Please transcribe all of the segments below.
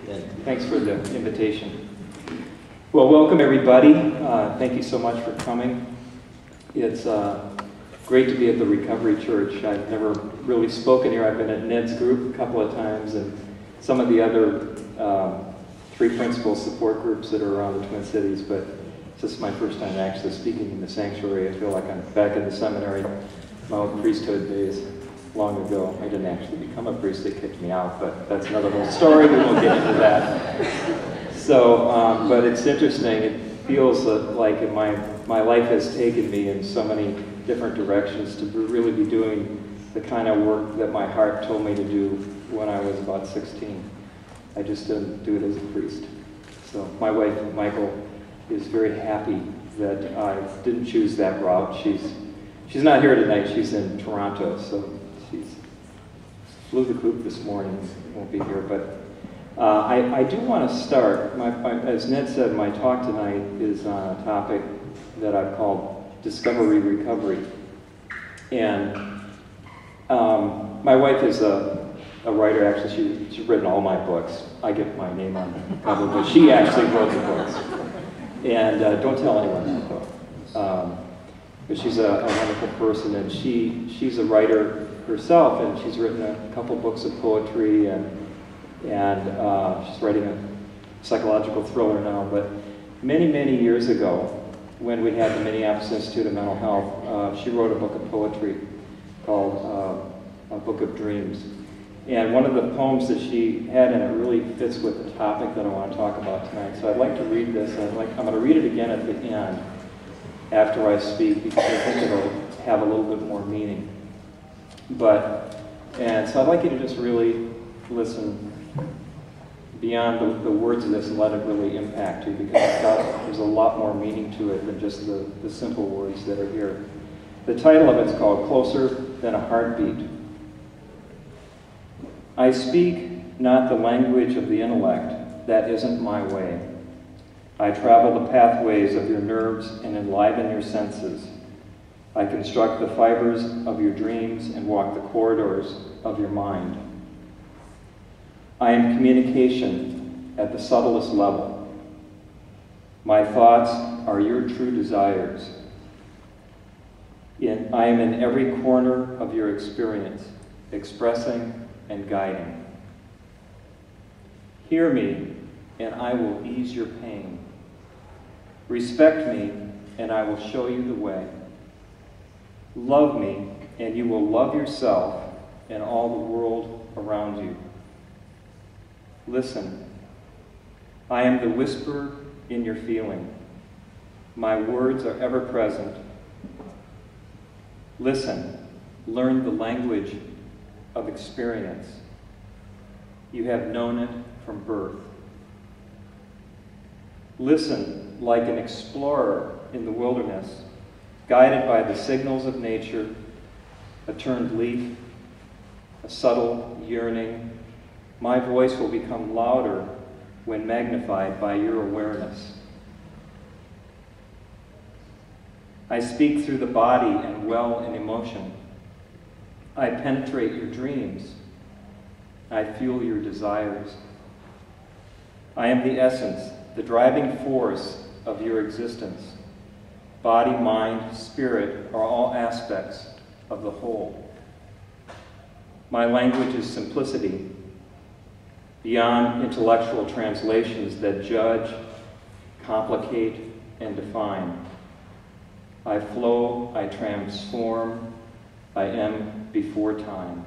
And thanks for the invitation. Well, welcome everybody. Thank you so much for coming. It's great to be at the Recovery Church. I've never really spoken here. I've been at Ned's group a couple of times and some of the other three principal support groups that are around the Twin Cities, but this is my first time actually speaking in the sanctuary. I feel like I'm back in the seminary, my old priesthood days. Long ago. I didn't actually become a priest, they kicked me out, but that's another whole story, we won't get into that. So, but it's interesting, it feels like my life has taken me in so many different directions to really be doing the kind of work that my heart told me to do when I was about 16. I just didn't do it as a priest. So my wife, Michael, is very happy that I didn't choose that route. She's not here tonight, she's in Toronto, so she's flew the coop this morning, won't be here, but I do want to start. As Ned said, my talk tonight is on a topic that I've called Discovery Recovery. And my wife is a writer, actually, she's written all my books. I get my name on the cover, but she actually wrote the books. And don't tell anyone that though. But she's a wonderful person, and she's a writer herself, and she's written a couple books of poetry, and she's writing a psychological thriller now. But many years ago, when we had the Minneapolis Institute of Mental Health, she wrote a book of poetry called A Book of Dreams. And one of the poems that she had in it really fits with the topic that I want to talk about tonight. So I'd like to read this. I'm going to read it again at the end after I speak, because I think it'll have a little bit more meaning. And so I'd like you to just really listen beyond the words of this and let it really impact you, because there's a lot more meaning to it than just the simple words that are here. The title of it's called Closer Than a Heartbeat. I speak not the language of the intellect, that isn't my way. I travel the pathways of your nerves and enliven your senses. I construct the fibers of your dreams and walk the corridors of your mind. I am communication at the subtlest level. My thoughts are your true desires. I am in every corner of your experience, expressing and guiding. Hear me, and I will ease your pain. Respect me, and I will show you the way. Love me, and you will love yourself and all the world around you. Listen, I am the whisper in your feeling. My words are ever present. Listen, learn the language of experience. You have known it from birth. Listen like an explorer in the wilderness, guided by the signals of nature, a turned leaf, a subtle yearning. My voice will become louder when magnified by your awareness. I speak through the body and well in emotion. I penetrate your dreams. I fuel your desires. I am the essence, the driving force of your existence. Body, mind, spirit are all aspects of the whole. My language is simplicity, beyond intellectual translations that judge, complicate, and define. I flow, I transform, I am before time.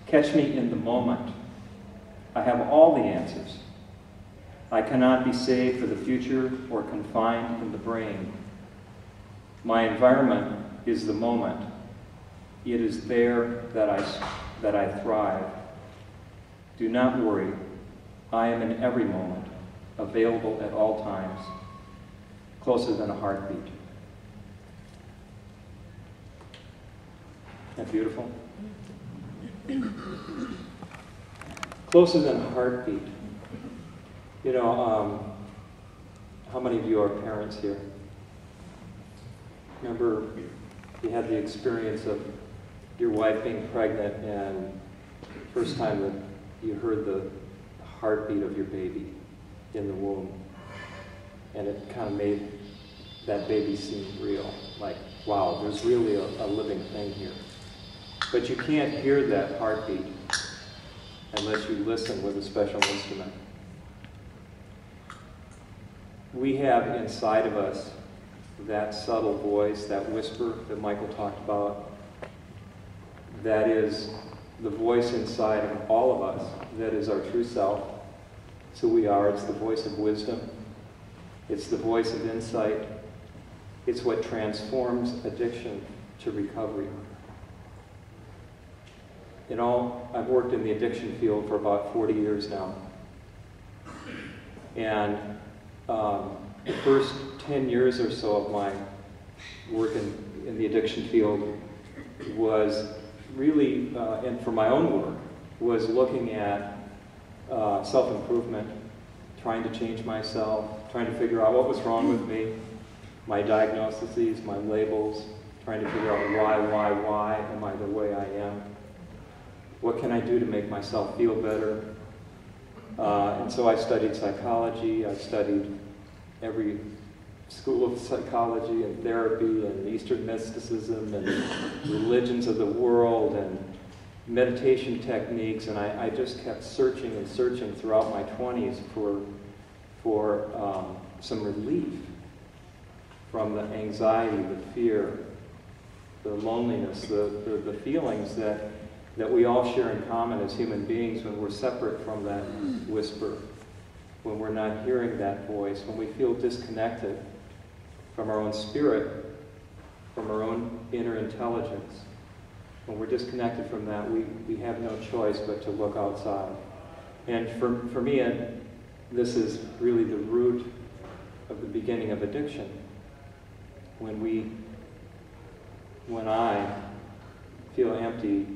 Catch me in the moment. I have all the answers. I cannot be saved for the future or confined in the brain. My environment is the moment. It is there that I thrive. Do not worry. I am in every moment, available at all times, closer than a heartbeat. Isn't that beautiful? Closer than a heartbeat. You know, how many of you are parents here? Remember, you had the experience of your wife being pregnant, and the first time that you heard the heartbeat of your baby in the womb. And it kind of made that baby seem real. Like, wow, there's really a living thing here. But you can't hear that heartbeat unless you listen with a special instrument. We have inside of us that subtle voice, that whisper that Michael talked about, that is the voice inside of all of us, that is our true self. It's who we are. It's the voice of wisdom. It's the voice of insight. It's what transforms addiction to recovery. I've worked in the addiction field for about 40 years now. And the first 10 years or so of my work in the addiction field was really, and for my own work, was looking at self-improvement, trying to change myself, trying to figure out what was wrong with me, my diagnoses, my labels, trying to figure out why am I the way I am? What can I do to make myself feel better? And so I studied psychology, I studied every school of psychology and therapy and Eastern mysticism and religions of the world and meditation techniques, and I just kept searching and searching throughout my 20s for some relief from the anxiety, the fear, the loneliness, the feelings that we all share in common as human beings when we're separate from that whisper, when we're not hearing that voice, when we feel disconnected from our own spirit, from our own inner intelligence. When we're disconnected from that, we have no choice but to look outside. And for me, this is really the root of the beginning of addiction. When I feel empty,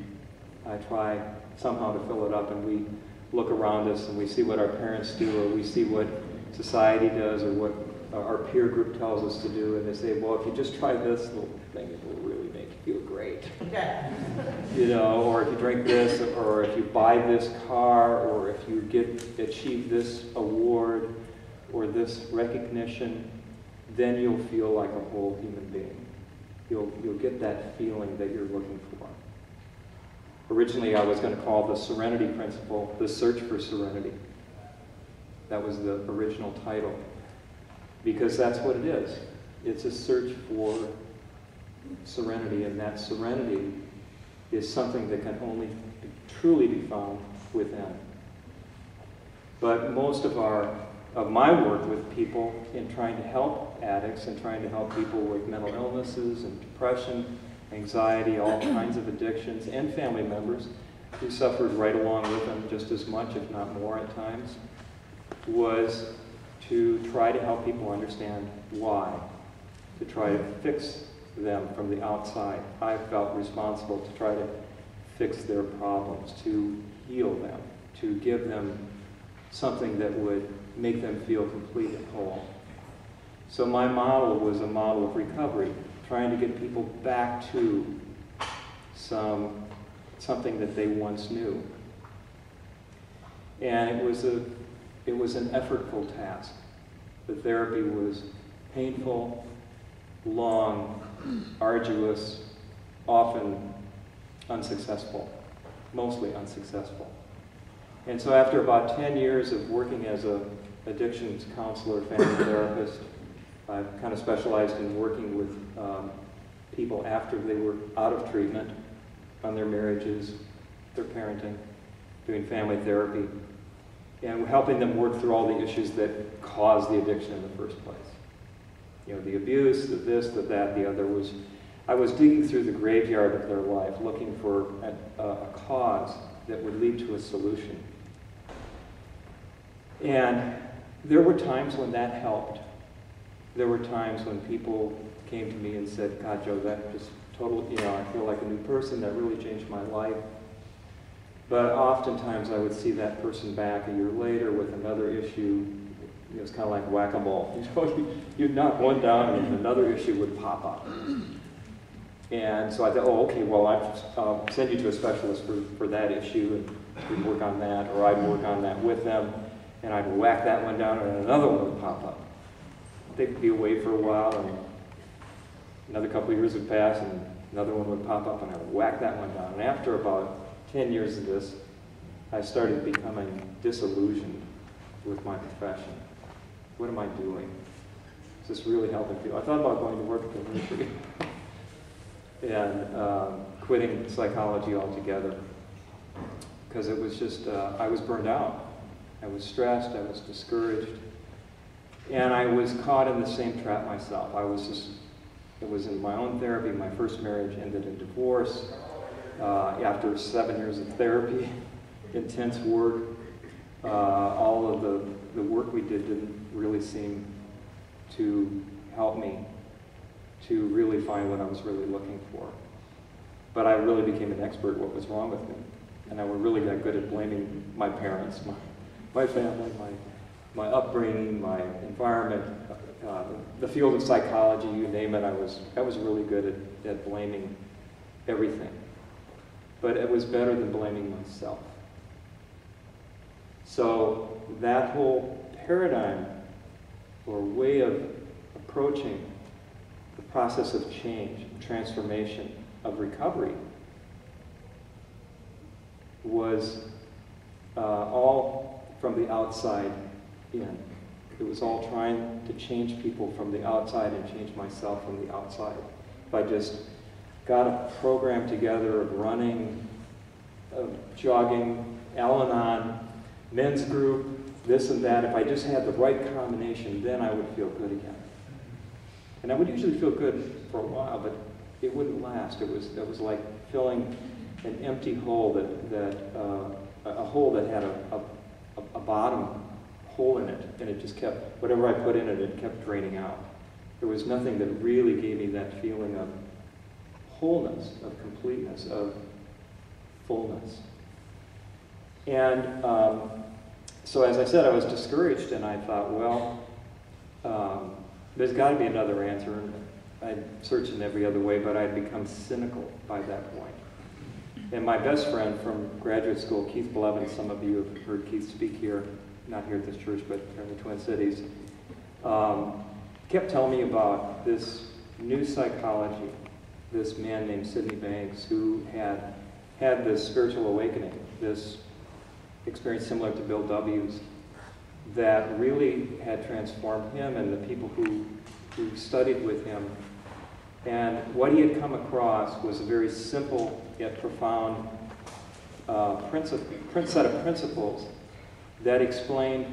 I try somehow to fill it up, and we look around us and we see what our parents do, or we see what society does, or what our peer group tells us to do, and they say, well, if you just try this little thing, it will really make you feel great. Or if you drink this, or if you buy this car, or if you achieve this award, or this recognition, then you'll feel like a whole human being. You'll get that feeling that you're looking for. Originally, I was going to call the serenity principle the search for serenity. That was the original title. Because that's what it is. It's a search for serenity, and that serenity is something that can only truly be found within. But most of my work with people in trying to help addicts and trying to help people with mental illnesses and depression, anxiety, all kinds of addictions, and family members who suffered right along with them just as much, if not more at times, was to try to help people understand why, to try to fix them from the outside. I felt responsible to try to fix their problems, to heal them, to give them something that would make them feel complete and whole. So my model was a model of recovery, trying to get people back to something that they once knew. And it was an effortful task. The therapy was painful, long, arduous, often unsuccessful, mostly unsuccessful. And so after about 10 years of working as an addictions counselor, family therapist, I've kind of specialized in working with people after they were out of treatment, on their marriages, their parenting, doing family therapy, and helping them work through all the issues that caused the addiction in the first place. The abuse, the this, the that, the other. I was digging through the graveyard of their life, looking for a cause that would lead to a solution. And there were times when that helped. There were times when people came to me and said, God, Joe, that just totally, I feel like a new person. That really changed my life. But oftentimes I would see that person back a year later with another issue. It's kind of like whack-a-mole. You'd knock one down and another issue would pop up. And so I thought, oh, okay, well, I'll send you to a specialist for that issue. We'd work on that, or I'd work on that with them, and I'd whack that one down, and another one would pop up. They'd be away for a while, and another couple of years would pass, and another one would pop up, and I would whack that one down. And after about 10 years of this, I started becoming disillusioned with my profession. What am I doing? Is this really helping people? I thought about going to work at the nursery and quitting psychology altogether, because it was just, I was burned out. I was stressed, I was discouraged, and I was caught in the same trap myself. It was in my own therapy. My first marriage ended in divorce. After 7 years of therapy, intense work, all of the work we did didn't really seem to help me to really find what I was really looking for. But I really became an expert at what was wrong with me. And I really got good at blaming my parents, my family, my upbringing, my environment, the field of psychology, you name it. I was really good at blaming everything. But it was better than blaming myself. So that whole paradigm or way of approaching the process of change, transformation, of recovery was all from the outside in. It was all trying to change people from the outside and change myself from the outside. If I just got a program together of running, of jogging, Al-Anon, men's group, this and that, if I just had the right combination, then I would feel good again. And I would usually feel good for a while, but it wouldn't last. It was like filling an empty hole a hole that had a bottom hole in it, and it just kept, whatever I put in it, it kept draining out. There was nothing that really gave me that feeling of wholeness, of completeness, of fullness. And so as I said, I was discouraged, and I thought, well, there's got to be another answer. And I'd searched in every other way, but I'd become cynical by that point. And my best friend from graduate school, Keith Blevins, some of you have heard Keith speak here, not here at this church, but here in the Twin Cities, kept telling me about this new psychology, this man named Sidney Banks, who had this spiritual awakening, this experience similar to Bill W.'s, that really had transformed him and the people who studied with him. And what he had come across was a very simple yet profound set of principles that explained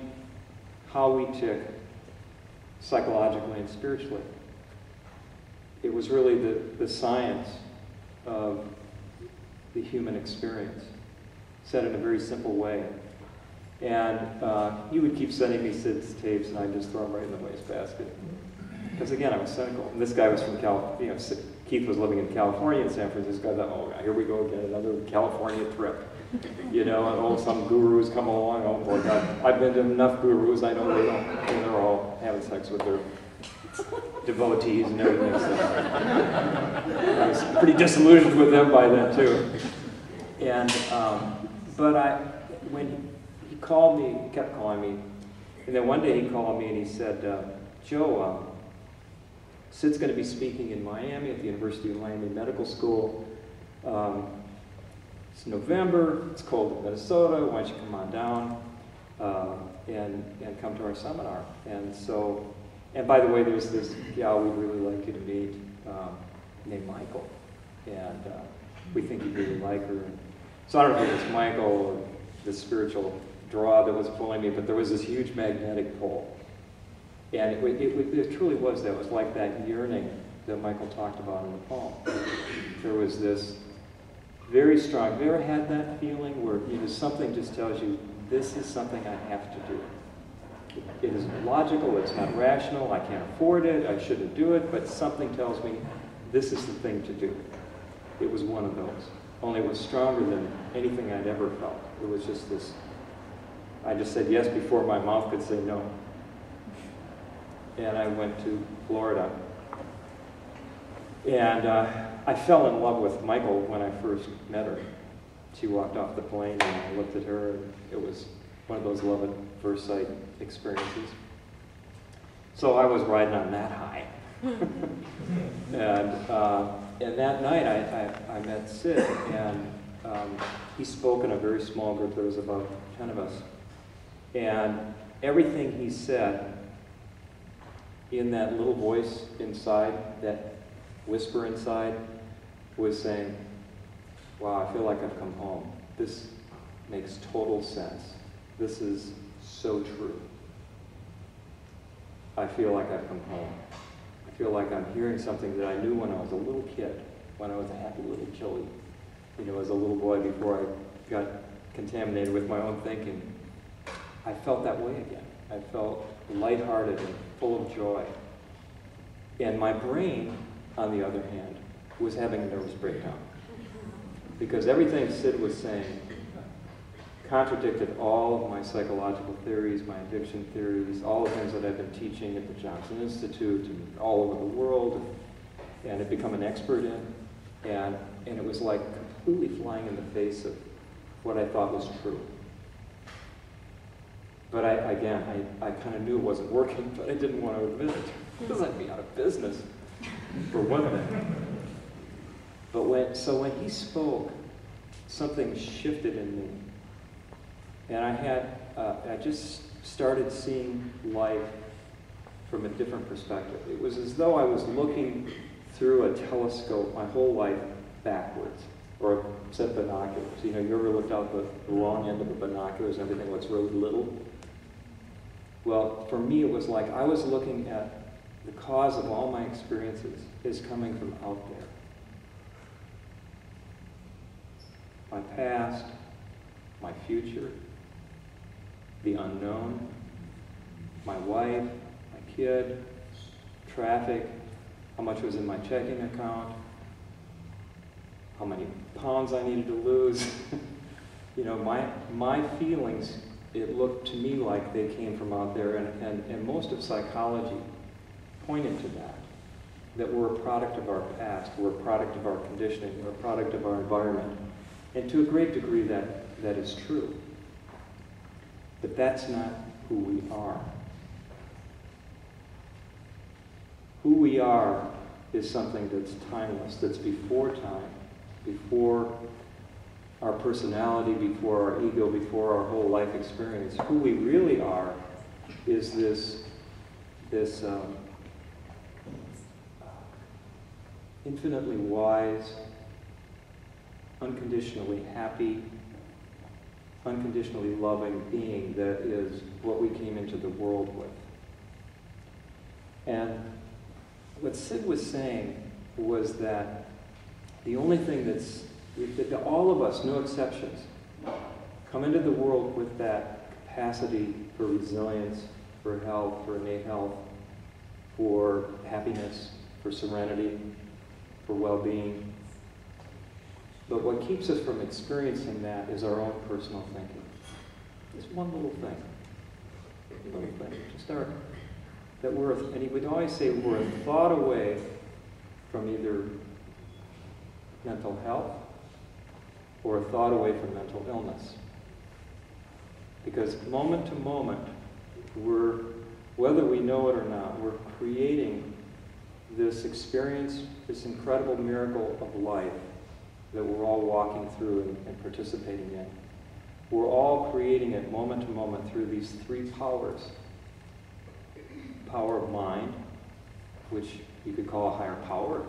how we tick psychologically and spiritually. It was really the science of the human experience, said in a very simple way. And he would keep sending me Sid's tapes, and I'd just throw them right in the wastebasket. Because again, I was cynical. And this guy was from California. Keith was living in California, in San Francisco. I thought, oh, here we go again, another California trip. And some gurus come along. Oh boy, God, I've been to enough gurus. I know they're all having sex with their devotees and everything. So I was pretty disillusioned with them by then too. And when he called me, he kept calling me, and then one day he called me and he said, Joe, Sid's going to be speaking in Miami at the University of Miami Medical School. It's November, it's cold in Minnesota, why don't you come on down and come to our seminar. And by the way, there's this gal we'd really like you to meet named Michael, and we think you'd really like her. And so I don't know if it was Michael or the spiritual draw that was pulling me, but there was this huge magnetic pull. And it truly was that. It was like that yearning that Michael talked about in the poem. There was this very strong, have you ever had that feeling where something just tells you, this is something I have to do? It isn't logical, it's not rational, I can't afford it, I shouldn't do it, but something tells me this is the thing to do. It was one of those. Only it was stronger than anything I'd ever felt. It was just this, I just said yes before my mouth could say no. And I went to Florida. And I fell in love with Michael when I first met her. she walked off the plane, and I looked at her, and it was one of those love at first sight experiences. So I was riding on that high. And that night I met Sid, and he spoke in a very small group. There was about 10 of us. And everything he said, in that little voice inside, that whisper inside, was saying, wow, I feel like I've come home. This makes total sense. This is so true. I feel like I've come home. I feel like I'm hearing something that I knew when I was a little kid, when I was a happy little Joey, as a little boy before I got contaminated with my own thinking. I felt that way again. I felt lighthearted and full of joy. And my brain, on the other hand, was having a nervous breakdown. Because everything Sid was saying contradicted all of my psychological theories, my addiction theories, all the things that I've been teaching at the Johnson Institute and all over the world, and had become an expert in. And it was like completely flying in the face of what I thought was true. But I kind of knew it wasn't working, but I didn't want to admit it, because I'd be out of business, for one thing. But when he spoke, something shifted in me. And I just started seeing life from a different perspective. It was as though I was looking through a telescope my whole life backwards, or a set of binoculars. You ever looked out the wrong end of the binoculars and everything looks really little? Well, for me it was like I was looking at the cause of all my experiences is coming from out there. My past, my future, the unknown, my wife, my kid, traffic, how much was in my checking account, how many pounds I needed to lose. My feelings, it looked to me like they came from out there, and most of psychology pointed to that we're a product of our past, we're a product of our conditioning, we're a product of our environment. And to a great degree that is true. But that's not who we are. Who we are is something that's timeless, that's before time, before our personality, before our ego, before our whole life experience. Who we really are is this infinitely wise, unconditionally happy, unconditionally loving being that is what we came into the world with. And what Sid was saying was that the only thing that all of us, no exceptions, come into the world with that capacity for resilience, for health, for innate health, for happiness, for serenity, for well-being. But what keeps us from experiencing that is our own personal thinking. This one little thing. Just and he would always say we're a thought away from either mental health or a thought away from mental illness. Because moment to moment, whether we know it or not, we're creating this experience, this incredible miracle of life that we're all walking through and participating in. We're all creating it moment to moment through these three powers. Power of mind, which you could call a higher power.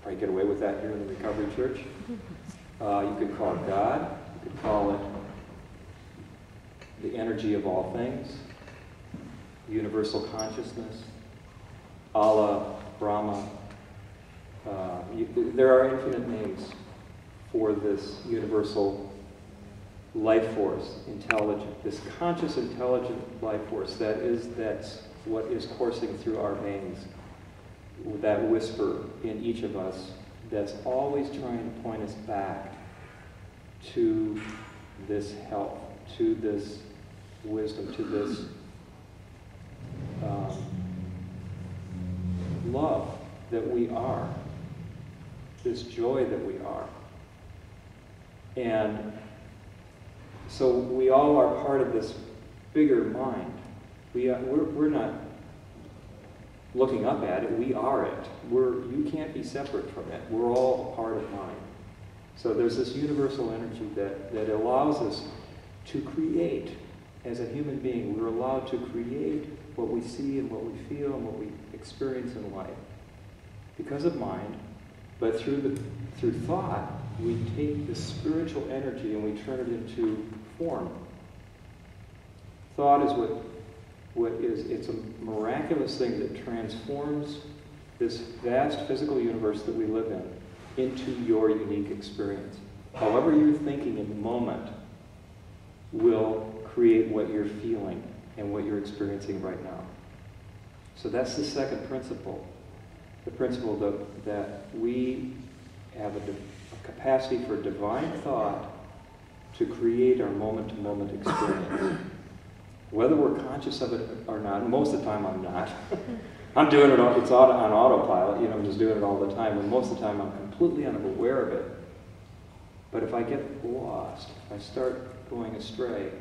Probably get away with that here in the Recovery Church. You could call it God. You could call it the energy of all things, universal consciousness, Allah, Brahma. There are infinite names for this universal life force, intelligent, this conscious, intelligent life force that's what is coursing through our veins, that whisper in each of us that's always trying to point us back to this health, to this wisdom, to this love that we are, this joy that we are. And So we all are part of this bigger mind. We're not looking up at it, we are it. You can't be separate from it. We're all a part of mind. So there's this universal energy that allows us to create. As a human being, we're allowed to create what we see and what we feel and what we experience in life because of mind. But through thought, we take this spiritual energy and we turn it into form. Thought is it's a miraculous thing that transforms this vast physical universe that we live in into your unique experience. However you're thinking in the moment will create what you're feeling and what you're experiencing right now. So that's the second principle. The principle that we have a capacity for divine thought to create our moment-to-moment experience. Whether we're conscious of it or not, most of the time I'm not. I'm doing it, it's on autopilot, I'm just doing it all the time, and most of the time I'm completely unaware of it. But if I get lost, if I start going astray,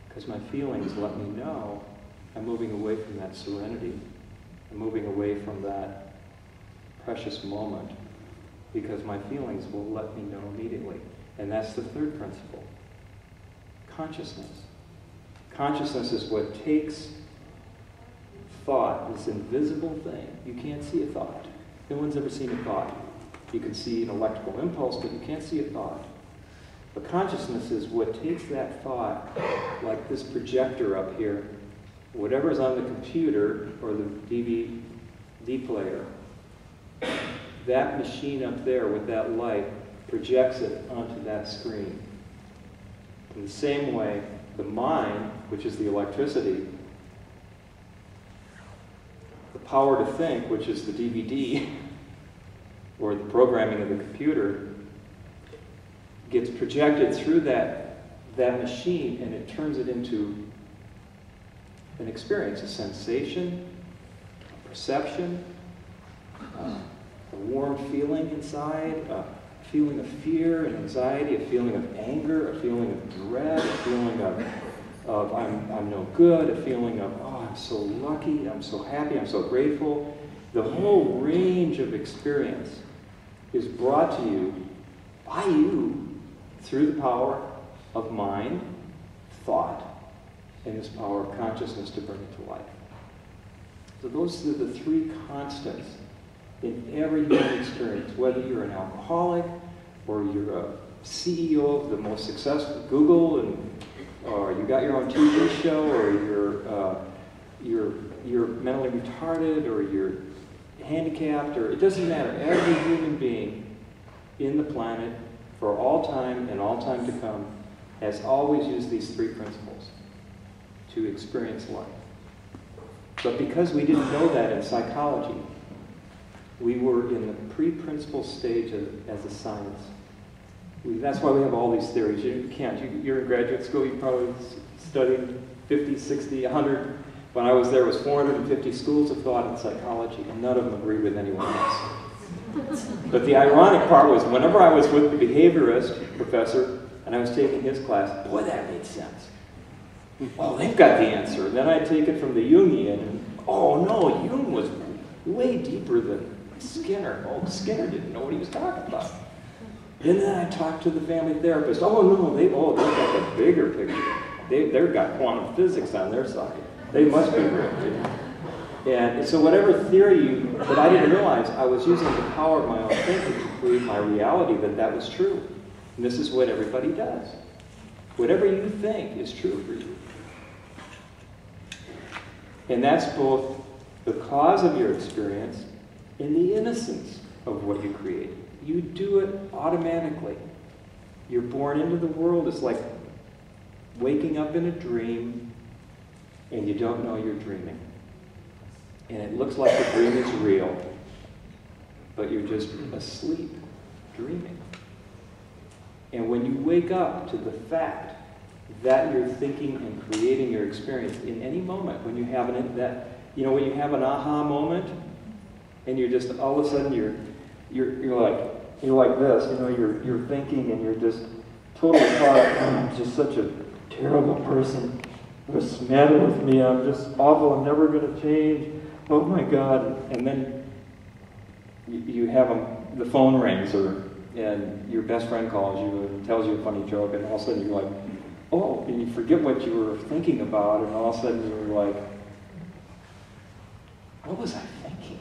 because my feelings let me know I'm moving away from that serenity, I'm moving away from that precious moment, because my feelings will let me know immediately. And that's the third principle. Consciousness. Consciousness is what takes thought, this invisible thing. You can't see a thought. No one's ever seen a thought. You can see an electrical impulse, but you can't see a thought. But consciousness is what takes that thought, like this projector up here, whatever's on the computer or the DVD player, that machine up there with that light projects it onto that screen. In the same way, the mind, which is the electricity, the power to think, which is the DVD, or the programming of the computer, gets projected through that machine, and it turns it into an experience, a sensation, a perception, a warm feeling inside, a feeling of fear and anxiety, a feeling of anger, a feeling of dread, a feeling of I'm no good, a feeling of, oh, I'm so lucky, I'm so happy, I'm so grateful. The whole range of experience is brought to you by you through the power of mind, thought, and this power of consciousness to bring it to life. So those are the three constants in every human experience, whether you're an alcoholic or you're a CEO of the most successful Google, or you got your own TV show, or you're mentally retarded, or you're handicapped, or it doesn't matter. Every human being in the planet for all time and all time to come has always used these three principles to experience life. But because we didn't know that in psychology, we were in the pre-principle stage as a science. That's why we have all these theories. You're in graduate school, you probably studied 50, 60, 100. When I was there, it was 450 schools of thought in psychology, and none of them agreed with anyone else. But the ironic part was, whenever I was with the behaviorist professor, and I was taking his class, boy, that made sense. Oh, they've got the answer. And then I'd take it from the Jungian, and oh no, Jung was way deeper than Skinner. Oh, Skinner didn't know what he was talking about. And then I talked to the family therapist. Oh no, they've got the bigger picture. They've got quantum physics on their side. They must be real. And so whatever theory but I didn't realize I was using the power of my own thinking to create my reality that was true. And this is what everybody does. Whatever you think is true for you. And that's both the cause of your experience and the innocence of what you create. You do it automatically. You're born into the world. It's like waking up in a dream and you don't know you're dreaming. And it looks like the dream is real, but you're just asleep, dreaming. And when you wake up to the fact that you're thinking and creating your experience in any moment, when you have when you have an aha moment, and you're just all of a sudden you're like this, you're thinking and you're just totally thought, I'm just such a terrible person. What's the matter with me? I'm just awful. I'm never going to change. Oh my God. And then you have the phone rings, and your best friend calls you and tells you a funny joke, and all of a sudden you're like, oh, and you forget what you were thinking about, and all of a sudden you're like, what was I thinking?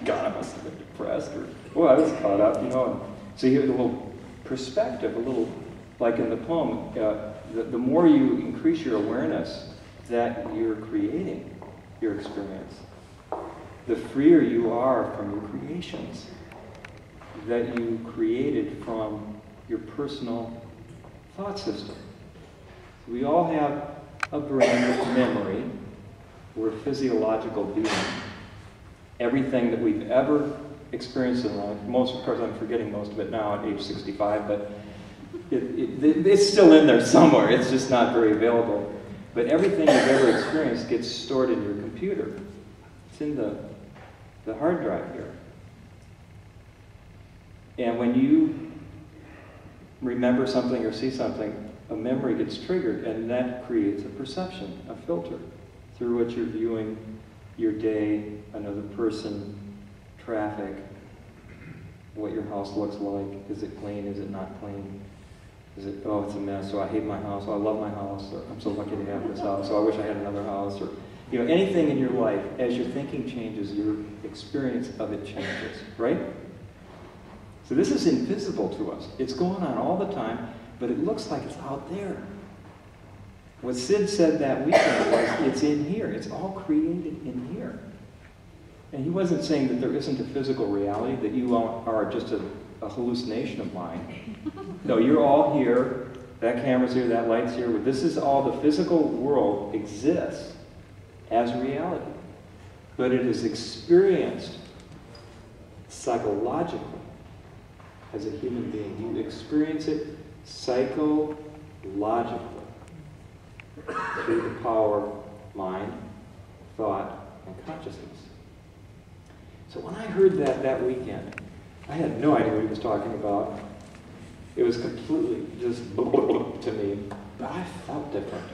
God, I must have been depressed, or, oh, I was caught up, you know. And so you have a little perspective, a little, like in the poem, the more you increase your awareness that you're creating your experience, the freer you are from your creations that you created from your personal thought system. We all have a brain with memory. We're a physiological being. Everything that we've ever experienced in life, of course I'm forgetting most of it now at age 65, but it's still in there somewhere. It's just not very available. But everything you've ever experienced gets stored in your computer. It's in the hard drive here. And when you remember something or see something, a memory gets triggered, and that creates a perception, a filter, through which you're viewing your day, another person, traffic, what your house looks like. Is it clean? Is it not clean? Is it, oh, it's a mess, so I hate my house, or I love my house, or I'm so lucky to have this house, so I wish I had another house, or anything in your life, as your thinking changes, your experience of it changes, right? So this is invisible to us. It's going on all the time, but it looks like it's out there. What Sid said that weekend was, it's in here. It's all created in here. And he wasn't saying that there isn't a physical reality, that you are just a hallucination of mine. No, you're all here. That camera's here, that light's here. This is all, the physical world exists as reality. But it is experienced psychologically as a human being. You experience it psychologically through the power of mind, thought, and consciousness. So when I heard that weekend, I had no idea what he was talking about. It was completely just to me, but I felt different.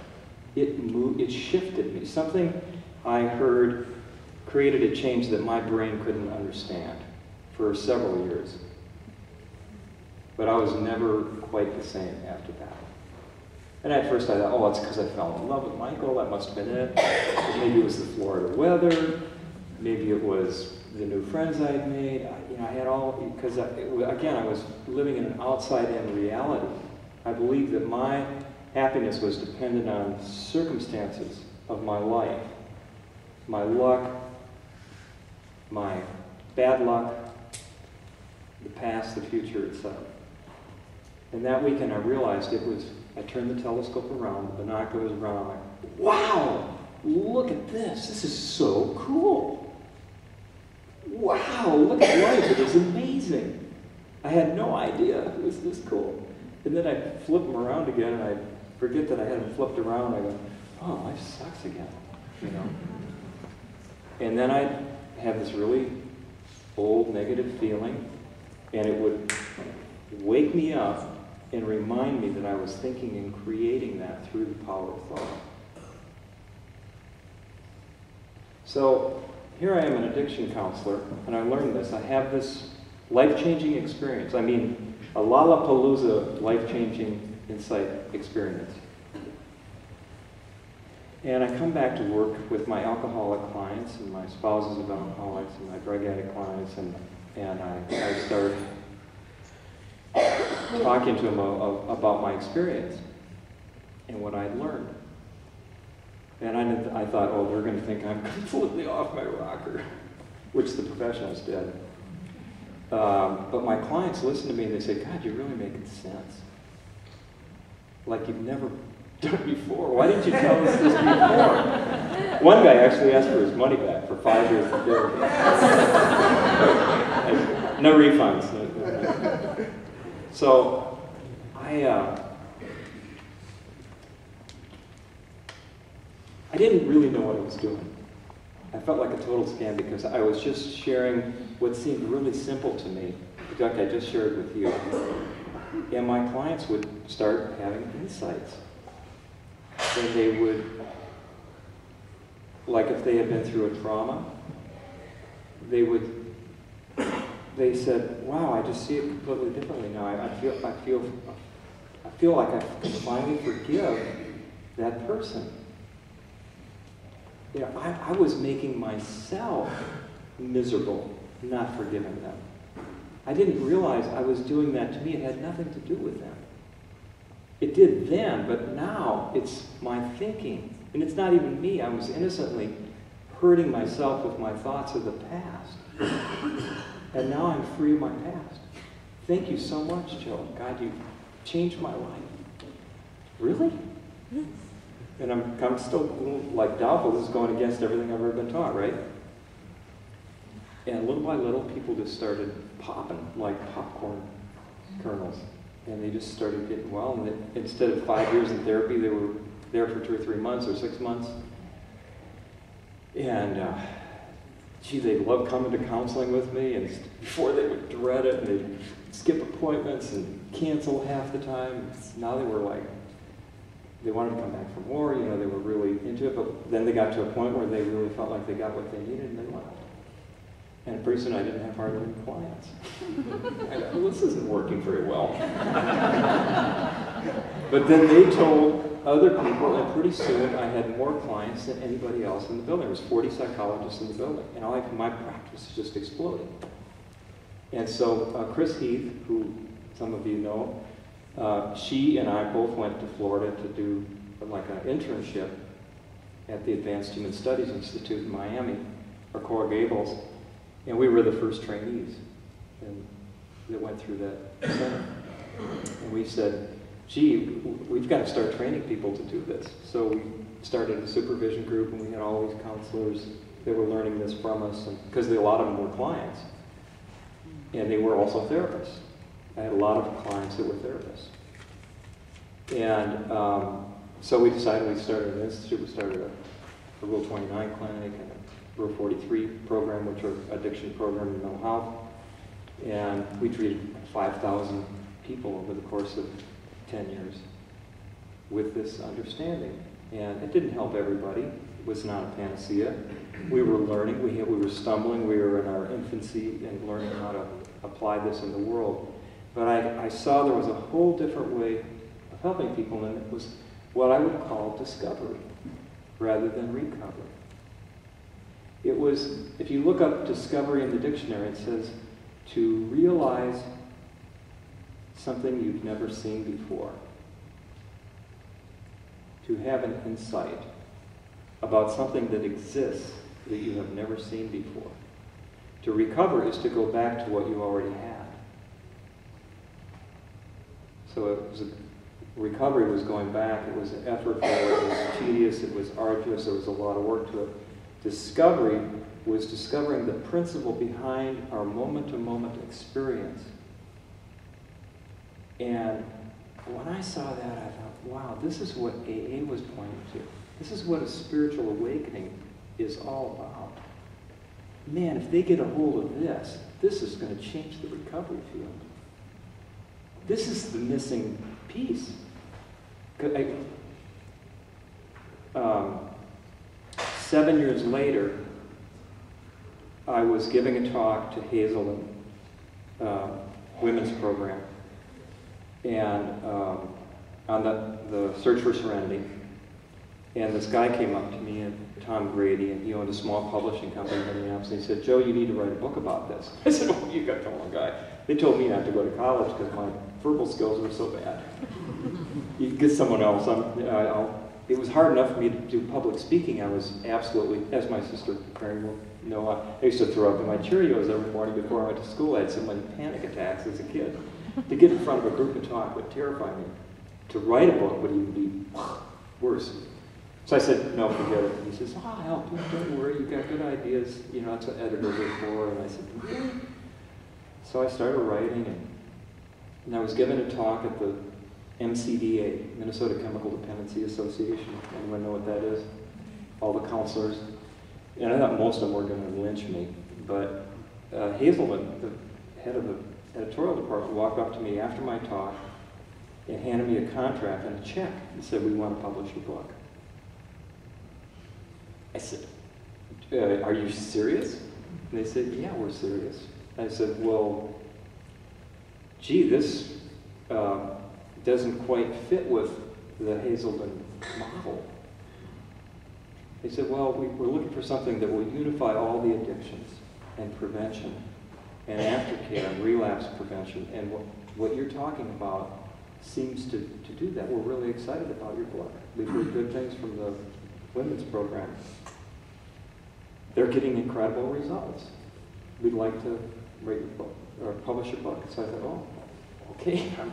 It moved, it shifted me. Something I heard created a change that my brain couldn't understand for several years. But I was never quite the same after that. And at first I thought, oh, it's because I fell in love with Michael, that must have been it. Maybe it was the Florida weather, maybe it was the new friends I had made. I had all, because again, I was living in an outside-in reality. I believed that my happiness was dependent on circumstances of my life. My luck, my bad luck, the past, the future, etc. And that weekend I realized I turned the telescope around, the binoculars around, I'm like, wow, look at this. This is so cool. Wow, look at life. It is amazing. I had no idea it was this cool. And then I flip them around again, and I forget that I had them flipped around. I go, oh, life sucks again, And then I'd have this really old negative feeling, and it would wake me up and remind me that I was thinking and creating that through the power of thought. So here I am, an addiction counselor, and I learned this. I have this life-changing experience. I mean, a Lollapalooza life-changing insight experience. And I come back to work with my alcoholic clients and my spouses of alcoholics and my drug addict clients, and I start talking to them about my experience and what I'd learned. And I thought, oh, they're going to think I'm completely off my rocker, which the professionals did. But my clients listen to me and they say, God, you're really making sense. Like you've never done it before. Why didn't you tell us this before? One guy actually asked for his money back for 5 years of therapy. No refunds. So I didn't really know what I was doing. I felt like a total scam because I was just sharing what seemed really simple to me, like I just shared with you. And my clients would start having insights. And they would, like if they had been through a trauma, they said, wow, I just see it completely differently now. I feel like I can finally forgive that person. You know, I was making myself miserable, not forgiving them. I didn't realize I was doing that to me. It had nothing to do with them. It did then, but now it's my thinking. And it's not even me. I was innocently hurting myself with my thoughts of the past. And now I'm free of my past. Thank you so much, Joe. God, you changed my life. Really? And I'm still like doubtful. This is going against everything I've ever been taught, right? And little by little, people just started popping like popcorn kernels. And they just started getting well. And instead of 5 years in therapy, they were there for 2 or 3 months or 6 months. And, gee, they loved coming to counseling with me. And before they would dread it, and they'd skip appointments and cancel half the time. Now they were like, they wanted to come back for more. You know, they were really into it. But then they got to a point where they really felt like they got what they needed, and they left. And pretty soon I didn't have hardly any clients. I go, well, this isn't working very well. But then they told other people, and pretty soon I had more clients than anybody else in the building. There was 40 psychologists in the building, and my practice was just exploding. And so Chris Heath, who some of you know, she and I both went to Florida to do like an internship at the Advanced Human Studies Institute in Miami, or Coral Gables. And we were the first trainees that went through that center. And we said, gee, we've got to start training people to do this. So we started a supervision group, and we had all these counselors that were learning this from us, because a lot of them were clients. And they were also therapists. I had a lot of clients that were therapists. And so we decided we started an institute. We started a Rule 29 clinic and a Rule 43 program, which are addiction program in mental health. And we treated 5,000 people over the course of 10 years with this understanding. And it didn't help everybody. It was not a panacea. We were learning, we were stumbling, we were in our infancy and learning how to apply this in the world. But I saw there was a whole different way of helping people, and it was what I would call discovery rather than recovery. It was, if you look up discovery in the dictionary, it says to realize something you've never seen before. To have an insight about something that exists that you have never seen before. To recover is to go back to what you already had. So it was recovery was going back. It was effortful, it was tedious, it was arduous, there was a lot of work to it. Discovery was discovering the principle behind our moment-to-moment experience. And when I saw that, I thought, wow, this is what AA was pointing to. This is what a spiritual awakening is all about. Man, if they get a hold of this, this is going to change the recovery field. This is the missing piece. 7 years later, I was giving a talk to Hazelden women's program, and on the Search for Serenity. And this guy came up to me, Tom Grady, and he owned a small publishing company in Minneapolis, and he said, Joe, you need to write a book about this. I said, well, you got the wrong guy. They told me not to go to college because my verbal skills were so bad. You get someone else. It was hard enough for me to do public speaking. I was absolutely, as my sister Mary will know, I used to throw up in my Cheerios every morning before I went to school. I had so many panic attacks as a kid. To get in front of a group and talk would terrify me. To write a book would even be worse. So I said, no, forget it. And he says, I'll help you. Don't worry. You've got good ideas. You know, that's what editors are for. And I said, really? So I started writing, and I was given a talk at the MCDA, Minnesota Chemical Dependency Association. Anyone know what that is? All the counselors. And I thought most of them were going to lynch me. But Hazelden, the head of the editorial department walked up to me after my talk and handed me a contract and a check and said, we want to publish your book. I said, are you serious? And they said, yeah, we're serious. I said, well, gee, this doesn't quite fit with the Hazelden model. They said, well, we're looking for something that will unify all the addictions and prevention and aftercare and relapse prevention. And what you're talking about seems to do that. We're really excited about your book. We've heard good things from the women's program. They're getting incredible results. We'd like to write your book or publish your book. So I thought, oh, okay. I'm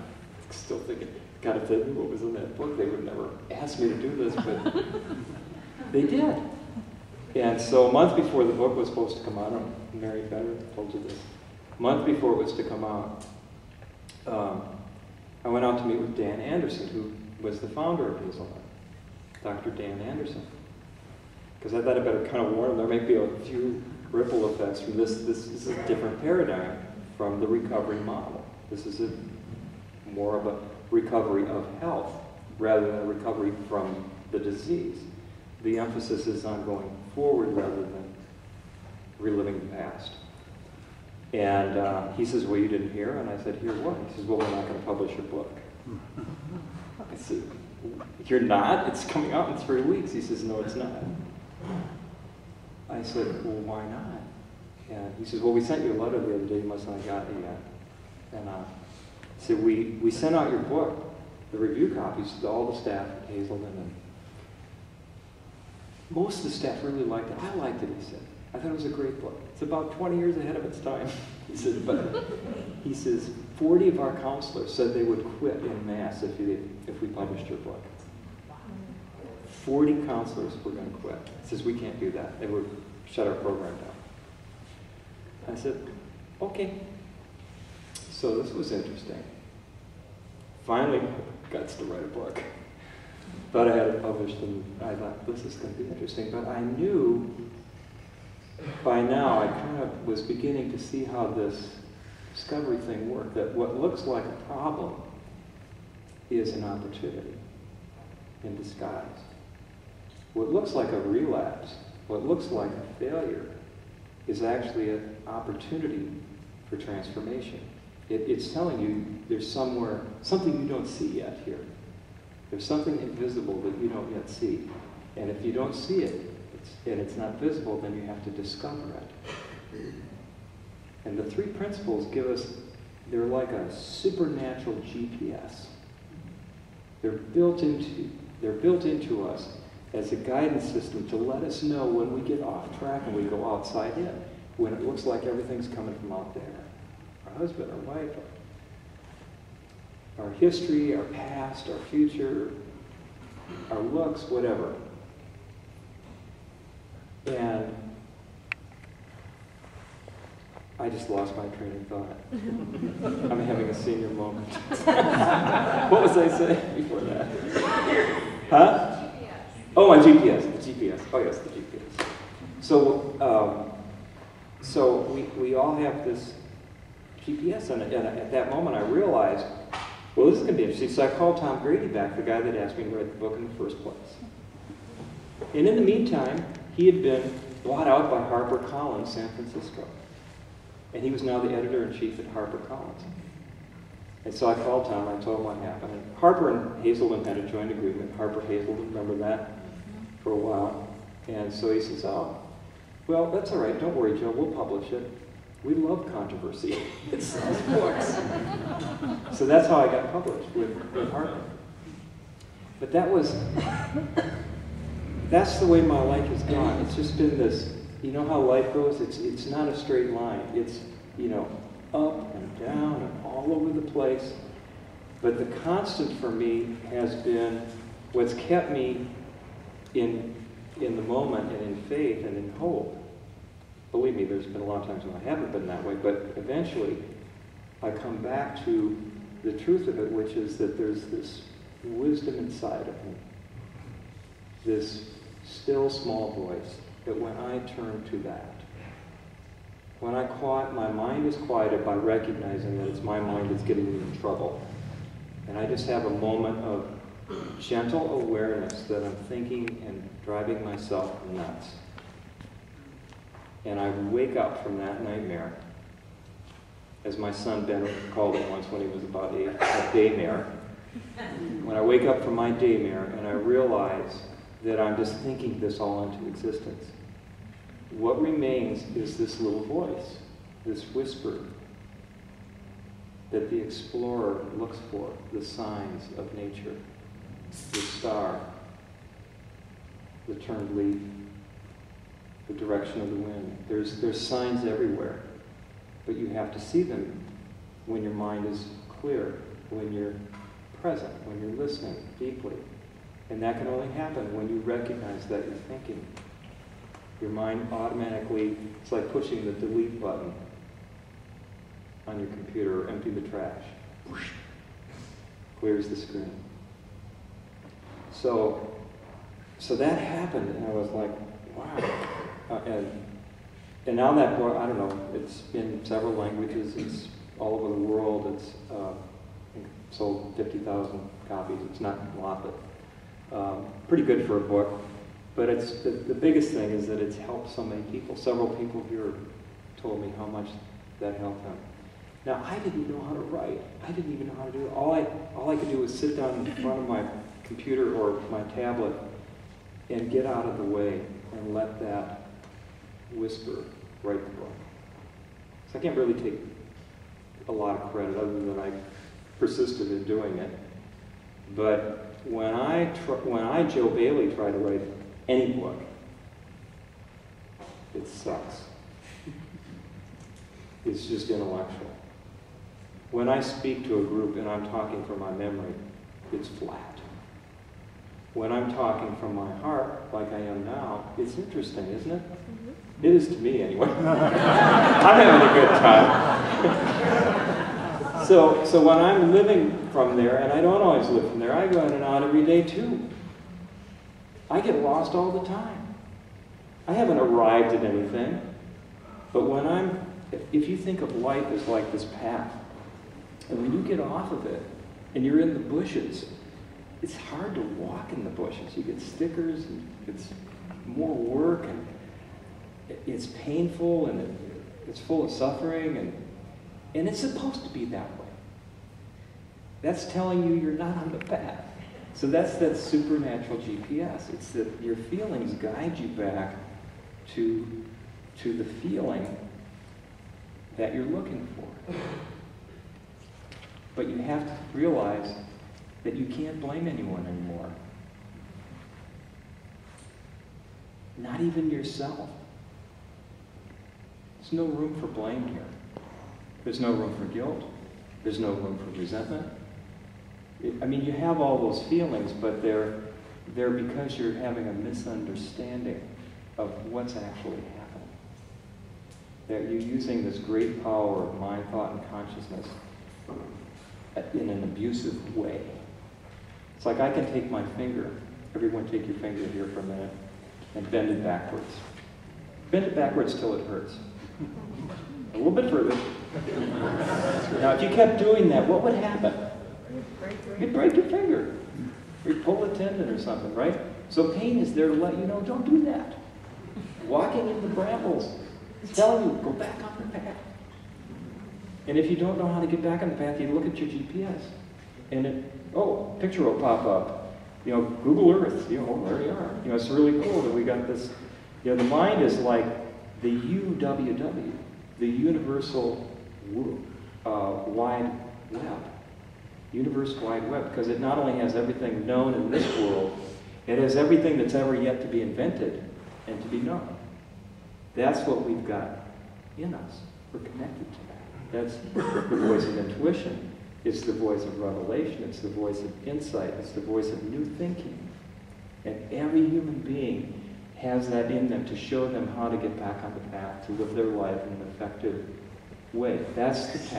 still thinking, gotta tell you what was in that book. They would never ask me to do this, but they did. And so a month before the book was supposed to come out, Mary Better told you this, a month before it was to come out, I went out to meet with Dan Anderson, who was the founder of Hazelden, Dr. Dan Anderson. Because I thought I better kind of warn them, there might be a few ripple effects from this. This is a different paradigm from the recovery model. This is more of a recovery of health rather than a recovery from the disease. The emphasis is on going forward rather than reliving the past. And he says, well, you didn't hear? And I said, hear what? He says, well, we're not going to publish your book. I said, you're not? It's coming out in 3 weeks. He says, no, it's not. I said, well, why not? And he says, well, we sent you a letter the other day. You must not have gotten it yet. And I said, we sent out your book, the review copies, to all the staff at Hazelden. And most of the staff really liked it. I liked it, he said. I thought it was a great book. It's about 20 years ahead of its time. He said, but he says, 40 of our counselors said they would quit en masse if we published your book. 40 counselors were going to quit. He says, we can't do that. They would shut our program down. I said, okay. So this was interesting. Finally, guts to write a book. Thought I had it published, and I thought, this is going to be interesting. But I knew by now, I kind of was beginning to see how this discovery thing worked, that what looks like a problem is an opportunity in disguise. What looks like a relapse, what looks like a failure, is actually an opportunity for transformation. It's telling you there's somewhere, something you don't see yet here. There's something invisible that you don't yet see. And if you don't see it, and it's not visible, then you have to discover it. And the 3 principles give us, they're like a supernatural GPS. They're built into us as a guidance system to let us know when we get off track and we go outside in, when it looks like everything's coming from out there. Our husband, our wife, our history, our past, our future, our looks, whatever. And I just lost my train of thought. I'm having a senior moment. What was I saying before that? Huh? GPS. Oh, my GPS. The GPS. Oh, yes, the GPS. So we all have this GPS, and at that moment I realized, well, this is going to be interesting. So I called Tom Grady back, the guy that asked me to write the book in the first place. And in the meantime, he had been bought out by HarperCollins, San Francisco. And he was now the editor-in-chief at HarperCollins. And so I called Tom, I told him what happened. And Harper and Hazelden had a joint agreement. Harper-Hazelden, remember that? For a while. And so he says, oh, well, that's all right. Don't worry, Joe. We'll publish it. We love controversy. It sells books. So that's how I got published with Harper. But that's the way my life has gone. It's just been this, you know how life goes? It's not a straight line. It's, up and down and all over the place. But the constant for me has been what's kept me in the moment and in faith and in hope. Believe me, there's been a lot of times when I haven't been that way, but eventually I come back to the truth of it, which is that there's this wisdom inside of me, this still small voice, that when I turn to that, When I quiet, my mind is quieted by recognizing that it's my mind that's getting me in trouble. And I just have a moment of gentle awareness that I'm thinking and driving myself nuts. And I wake up from that nightmare, as my son Ben called it once when he was about 8, a daymare. When I wake up from my daymare and I realize that I'm just thinking this all into existence, what remains is this little voice, this whisper that the explorer looks for, the signs of nature, the star, the turned leaf, the direction of the wind. There's signs everywhere, but you have to see them when your mind is clear, when you're present, when you're listening deeply. And that can only happen when you recognize that you're thinking. Your mind automatically, it's like pushing the delete button on your computer or empty the trash. Whoosh, clears the screen. So that happened, and I was like, wow. And now that book, I don't know, it's in several languages, it's all over the world, it's sold 50,000 copies. It's not a lot, but pretty good for a book. But it's the biggest thing is that it's helped so many people. Several people here told me how much that helped them. Now, I didn't know how to write. I didn't even know how to do it. All I could do was sit down in front of my computer or my tablet and get out of the way and let that whisper write the book. So I can't really take a lot of credit other than I persisted in doing it. But when I, Joe Bailey, try to write any book, it sucks. It's just intellectual. When I speak to a group and I'm talking from my memory, it's flat. When I'm talking from my heart, like I am now, it's interesting, isn't it? Mm-hmm. It is to me, anyway. I'm having a good time. So when I'm living from there, and I don't always live from there, I go in and out every day too. I get lost all the time. I haven't arrived at anything, but if you think of life as like this path, and when you get off of it, and you're in the bushes, it's hard to walk in the bushes. You get stickers, and it's more work, and it's painful, and it's full of suffering, and it's supposed to be that way. That's telling you you're not on the path. So that's that supernatural GPS. It's that your feelings guide you back to the feeling that you're looking for. But you have to realize that you can't blame anyone anymore. Not even yourself. There's no room for blame here. There's no room for guilt. There's no room for resentment. I mean, you have all those feelings, but they're because you're having a misunderstanding of what's actually happening. That you're using this great power of mind, thought, and consciousness in an abusive way. It's like I can take my finger, everyone take your finger here for a minute, and bend it backwards. Bend it backwards till it hurts. A little bit further. Now, if you kept doing that, what would happen? You'd break your finger. Or you'd pull a tendon or something, right? So pain is there to let you know, don't do that. Walking in the brambles is telling you, go back on the path. And if you don't know how to get back on the path, you look at your GPS. And a picture will pop up. Google Earth, there you are. It's really cool that we got this. The mind is like the UWW, the Universal Wide Web. Universe Wide Web, because it not only has everything known in this world, it has everything that's ever yet to be invented and to be known. That's what we've got in us. We're connected to that. That's the voice of intuition. It's the voice of revelation. It's the voice of insight. It's the voice of new thinking. And every human being has that in them to show them how to get back on the path, to live their life in an effective way. That's the path.